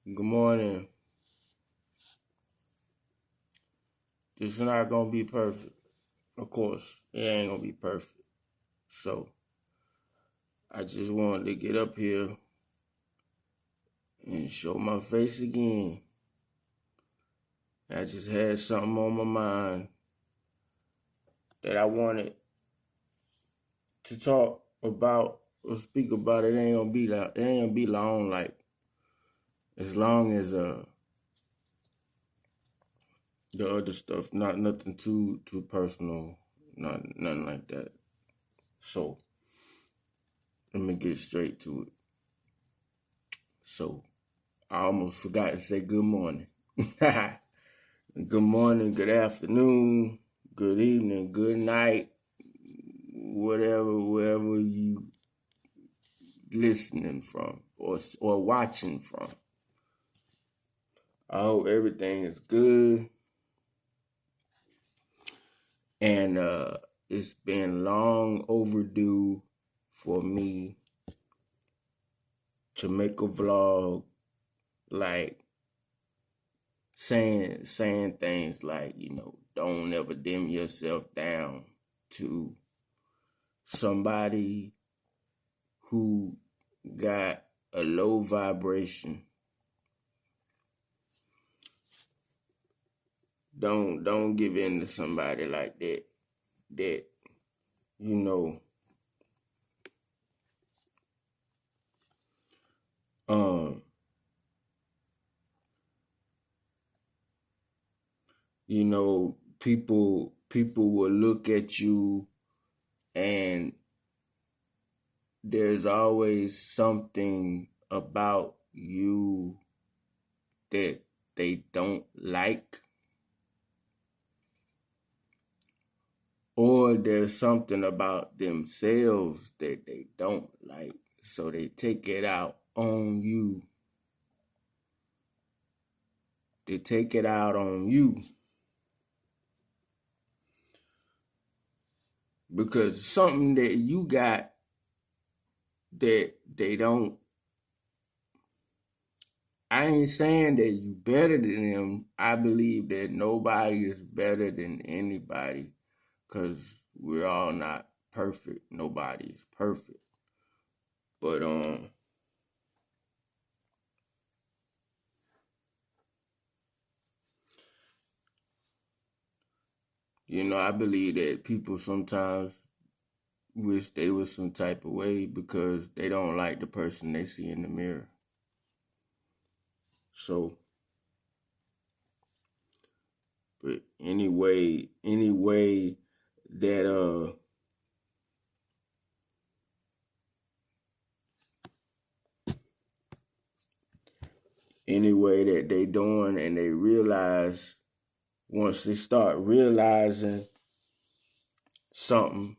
Good morning. This is not gonna be perfect. Of course, it ain't gonna be perfect. So I just wanted to get up here and show my face again. I just had something on my mind that I wanted to talk about or speak about. It ain't gonna be long. It ain't gonna be long. Like as long as the other stuff, not nothing too personal, not nothing like that. So let me get straight to it. So I almost forgot to say good morning. Good morning, good afternoon, good evening, good night, whatever, wherever you listening from or watching from. I hope everything is good. And it's been long overdue for me to make a vlog like saying things like, don't ever dim yourself down to somebody who got a low vibration. Don't give in to somebody like that you know um people will look at you, and there's always something about you that they don't like, or there's something about themselves that they don't like, so they take it out on you. They take it out on you because something that you got that they don't. I ain't saying that you better than them. I believe that nobody is better than anybody because we're all not perfect. Nobody is perfect. But I believe that people sometimes wish they was some type of way because they don't like the person they see in the mirror. So, but anyway that anyway that they doing, and they realize, once they start realizing something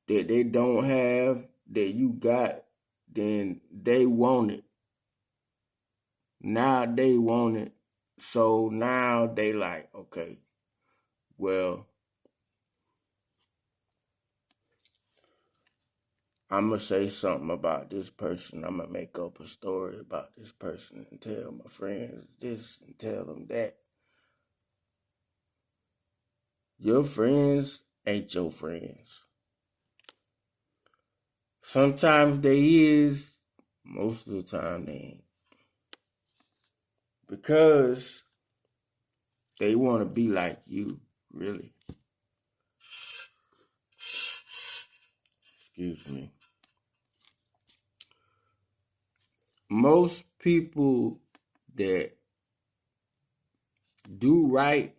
that they don't have that you got, then they want it. Now they want it. So now they like, okay, well, I'm going to say something about this person. I'm going to make up a story about this person and tell my friends this and tell them that. Your friends ain't your friends. Sometimes they is, most of the time they ain't. Because they want to be like you, really. Excuse me. Most people that do right,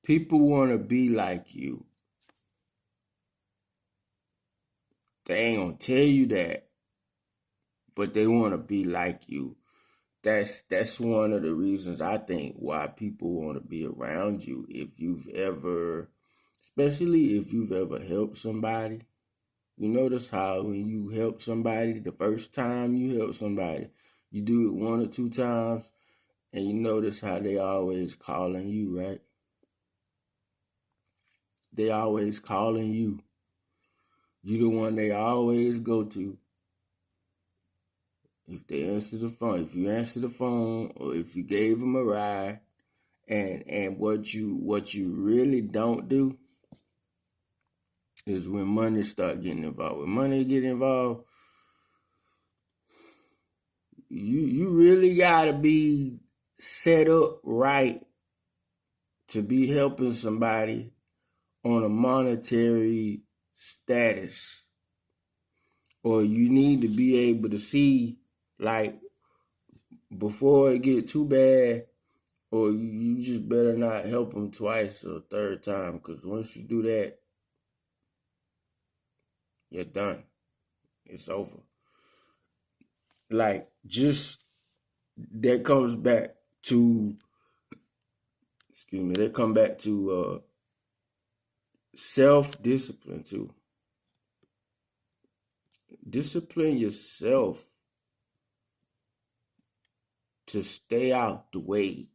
people want to be like you. They ain't gonna tell you that, but they want to be like you. That's one of the reasons I think why people want to be around you. Especially if you've ever helped somebody, you notice how when you help somebody, the first time you help somebody, you do it one or two times, and you notice how they always calling you, right? They always calling you. You the one they always go to. If they answer the phone, if you answer the phone, or if you gave them a ride, and what you really don't do is when money start getting involved. When money get involved, you really gotta be set up right to be helping somebody on a monetary status, or you need to be able to see, like, before it get too bad, or you just better not help them twice or a third time, because once you do that, you're done. It's over. Like, just that comes back to, that come back to self-discipline too. Discipline yourself to stay out the way.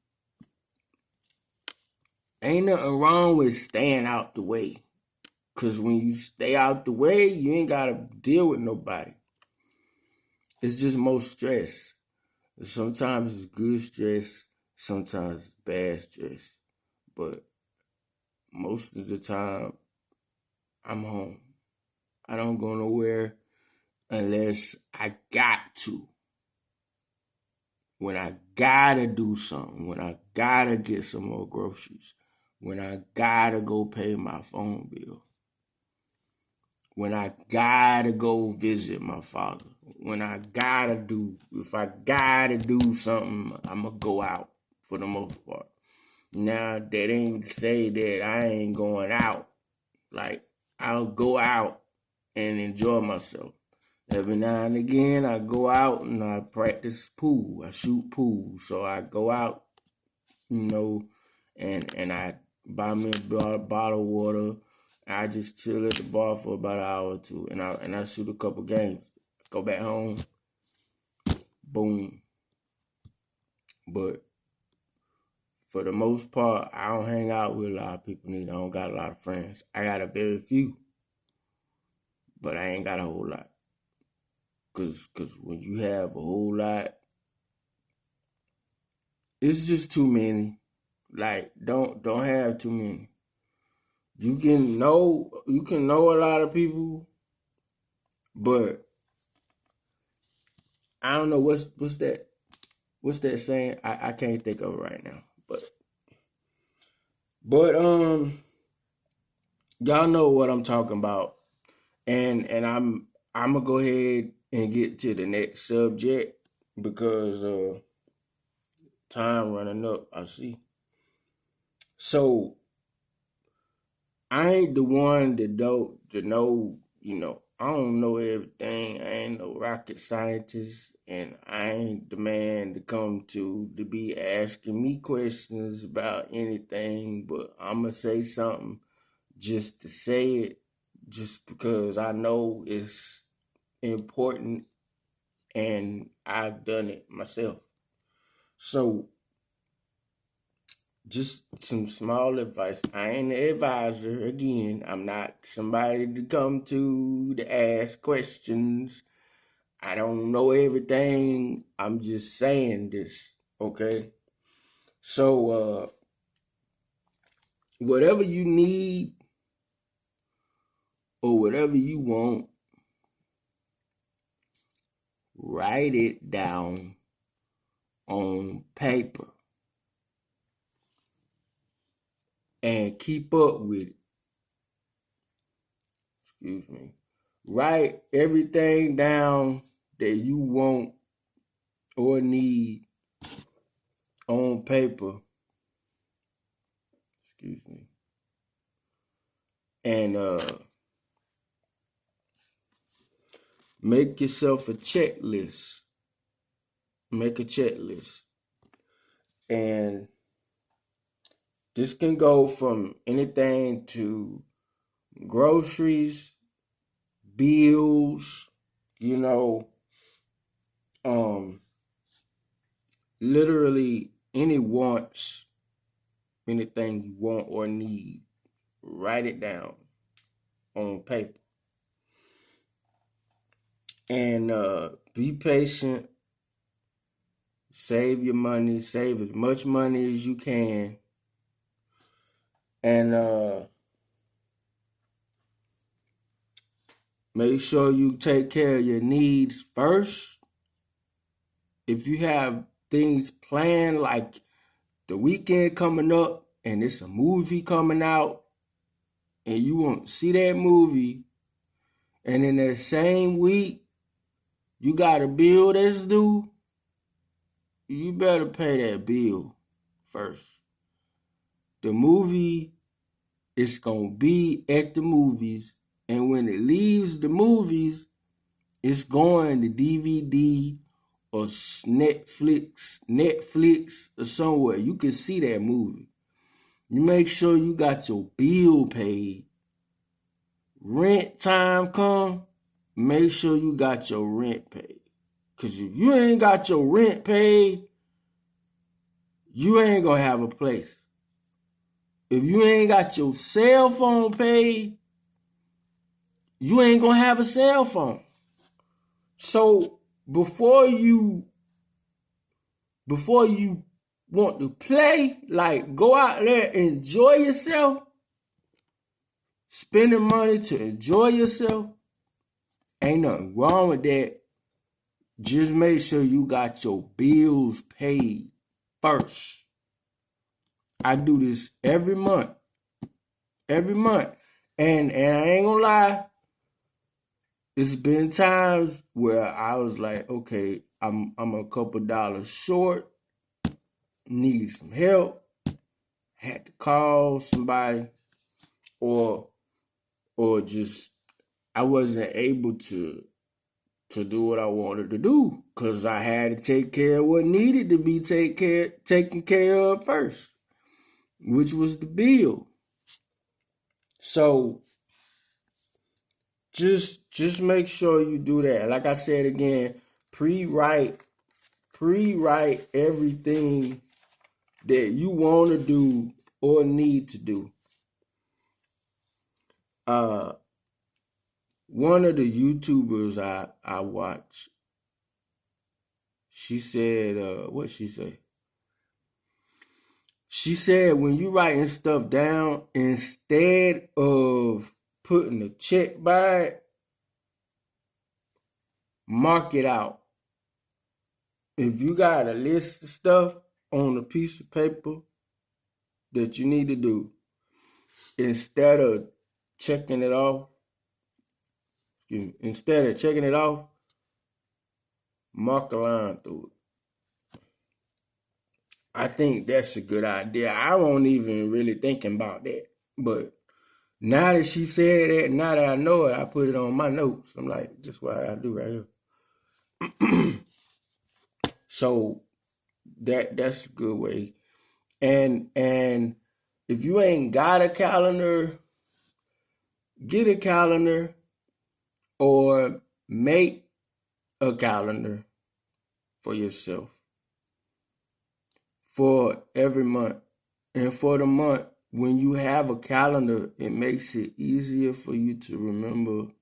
Ain't nothing wrong with staying out the way. Because when you stay out the way, you ain't got to deal with nobody. It's just more stress. Sometimes it's good stress, sometimes it's bad stress. But most of the time, I'm home. I don't go nowhere unless I got to. When I gotta do something, when I gotta get some more groceries, when I gotta go pay my phone bill, when I gotta go visit my father, if I gotta do something, I'ma go out for the most part. Now, that ain't to say that I ain't going out. Like, I'll go out and enjoy myself. Every now and again, I go out and I practice pool. I shoot pool. So I go out, and I buy me a bottle of water. I just chill at the bar for about an hour or two, and I shoot a couple games. Go back home, boom. But for the most part, I don't hang out with a lot of people. I don't got a lot of friends. I got a very few, but I ain't got a whole lot. Cause when you have a whole lot, it's just too many. Like, don't have too many. You can know a lot of people, but I don't know what's that saying. I can't think of it right now. But y'all know what I'm talking about. And I'm gonna go ahead and get to the next subject because time running up, I see. So I ain't the one that know, I don't know everything. I ain't no rocket scientist, and I ain't the man to come to be asking me questions about anything, but I'ma say something just to say it, just because I know it's important and I've done it myself. So, just some small advice. I ain't an advisor. Again, I'm not somebody to come to ask questions. I don't know everything. I'm just saying this, okay? So, whatever you need or whatever you want, write it down on paper and keep up with it. Excuse me. Write everything down that you want or need on paper. Excuse me. And make yourself a checklist. Make a checklist. And this can go from anything to groceries, bills, you know, literally any wants, anything you want or need, write it down on paper. And be patient Save your money. Save as much money as you can. And make sure you take care of your needs first. If you have things planned like the weekend coming up and it's a movie coming out and you want to see that movie, and in that same week you got a bill that's due, you better pay that bill first. The movie is going to be at the movies, and when it leaves the movies, it's going to DVD or Netflix or somewhere. You can see that movie. You make sure you got your bill paid. Rent time come, make sure you got your rent paid. Because if you ain't got your rent paid, you ain't going to have a place. If you ain't got your cell phone paid, you ain't going to have a cell phone. So before you want to play, like go out there, enjoy yourself, spending money to enjoy yourself, ain't nothing wrong with that. Just make sure you got your bills paid first. I do this every month. And I ain't gonna lie, it's been times where I was like, okay, I'm a couple dollars short, need some help, had to call somebody, or just I wasn't able to do what I wanted to do because I had to take care of what needed to be taken care of first, which was the bill. So just make sure you do that. Like I said again, pre-write everything that you want to do or need to do. One of the YouTubers I watch, she said, what she say? She said when you writing stuff down, instead of putting a check by it, mark it out. If you got a list of stuff on a piece of paper that you need to do, instead of checking it off, mark a line through it. I think that's a good idea. I won't even really thinking about that. But now that she said that, now that I know it, I put it on my notes. I'm like, this is what I do right here. So that's a good way. And if you ain't got a calendar, get a calendar or make a calendar for yourself for every month. And for the month, when you have a calendar, it makes it easier for you to remember,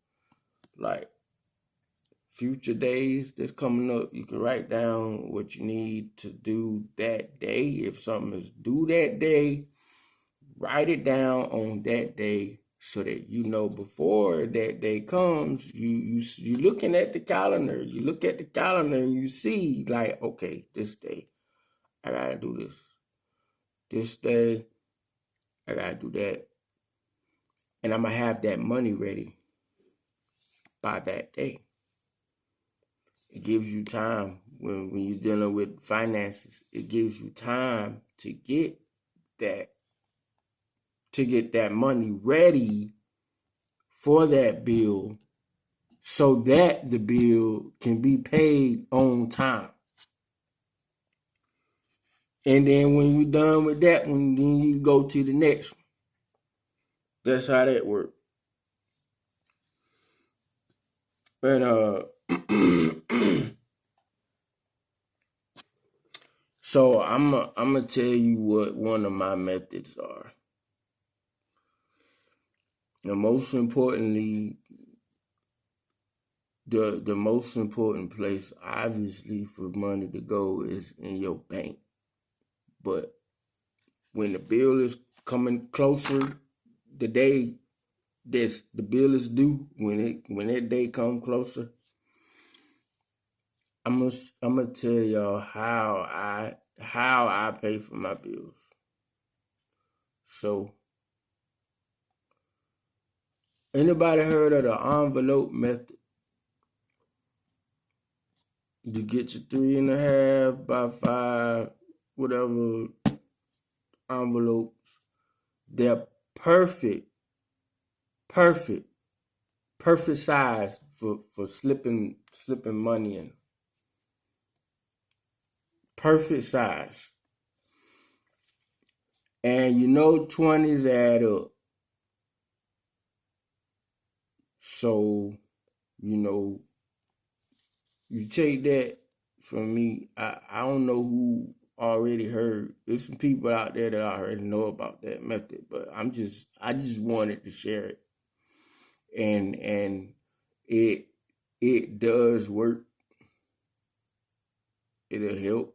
like, future days that's coming up. You can write down what you need to do that day. If something is due that day, write it down on that day so that you know before that day comes, you looking at the calendar. You look at the calendar and you see, like, okay, this day I gotta do this. This day I gotta do that. And I'm gonna have that money ready by that day. It gives you time when you're dealing with finances. It gives you time to get that money ready for that bill so that the bill can be paid on time. And then when you're done with that one, then you go to the next one. That's how that works. And so I'm gonna tell you what one of my methods are. And most importantly, the most important place, obviously, for money to go is in your bank. But when the bill is coming closer, the day the bill is due, when that day come closer, I'm gonna tell y'all how I pay for my bills. So, anybody heard of the envelope method? You get your 3.5 by 5, whatever envelopes. They're perfect, perfect, perfect size for slipping money in. Perfect size. And 20s add up. So, you take that from me. I don't know who already heard. There's some people out there that already know about that method, but I just wanted to share it. And it does work. It'll help.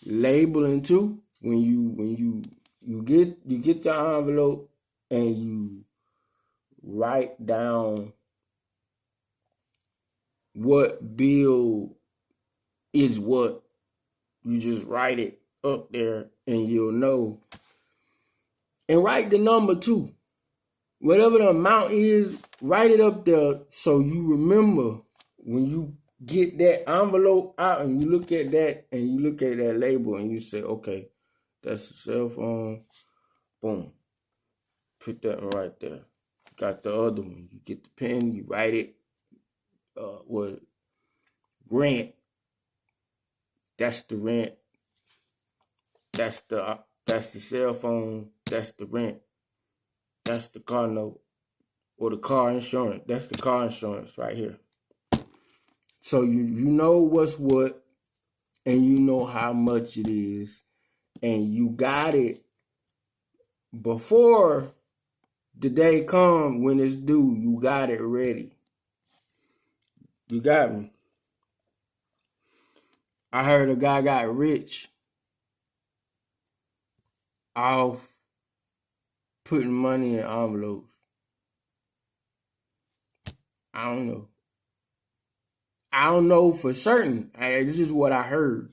Labeling too. When you get the envelope and you write down what bill is what. You just write it up there and you'll know. And write the number too. Whatever the amount is, write it up there so you remember when you get that envelope out and you look at that and you look at that label and you say, okay, that's a cell phone. Boom. Put that one right there. Got the other one. You get the pen, you write it. What? Rent. That's the rent. That's the cell phone. That's the rent. That's the car note. Or the car insurance. That's the car insurance right here. So you know what's what, and you know how much it is, and you got it before the day come when it's due. You got it ready. You got me. I heard a guy got rich off putting money in envelopes. I don't know. I don't know for certain. This is what I heard.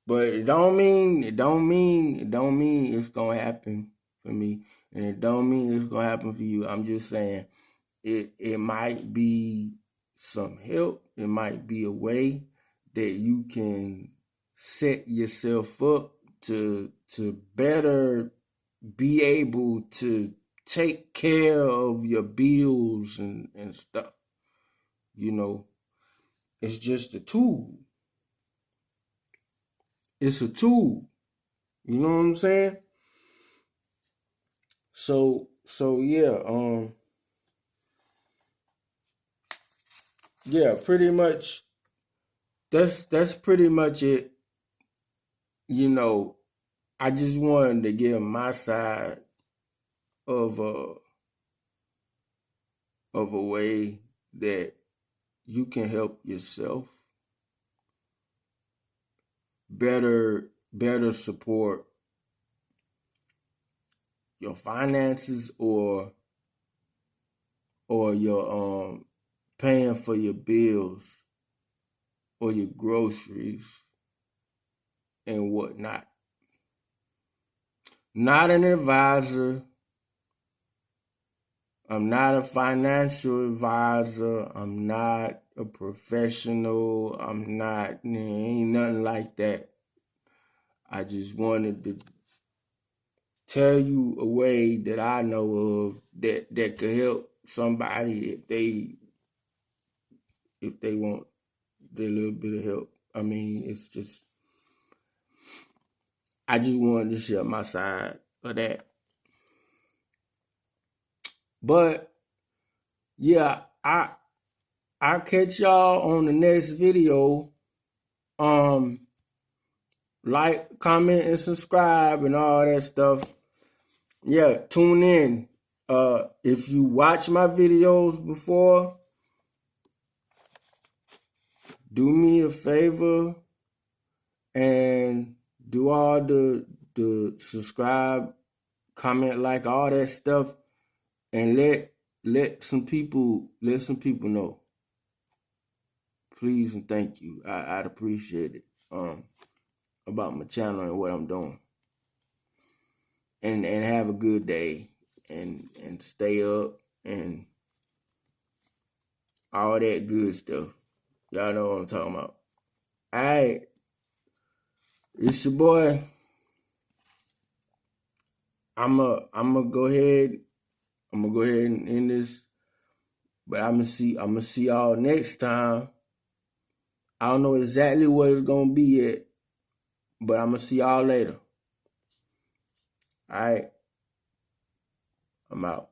But it don't mean it's gonna happen for me. And it don't mean it's gonna happen for you. I'm just saying it might be some help. It might be a way that you can set yourself up to better be able to take care of your bills and stuff. It's just a tool. It's a tool. You know what I'm saying? So yeah, pretty much that's pretty much it. I just wanted to give my side of a way that you can help yourself better support your finances or your paying for your bills or your groceries and whatnot. Not an advisor. I'm not a financial advisor. I'm not a professional. Ain't nothing like that. I just wanted to tell you a way that I know of that could help somebody if they want a little bit of help. I mean, I just wanted to share my side of that. But yeah, I'll catch y'all on the next video. Like, comment, and subscribe and all that stuff. Yeah, tune in. If you watch my videos before, do me a favor and do all the subscribe, comment, like, all that stuff, and let some people know. Please and thank you. I'd appreciate it. About my channel and what I'm doing. And have a good day and stay up and all that good stuff. Y'all know what I'm talking about. Alright. It's your boy. I'ma go ahead and end this. But I'ma see y'all next time. I don't know exactly what it's gonna be yet, but I'ma see y'all later. Alright. I'm out.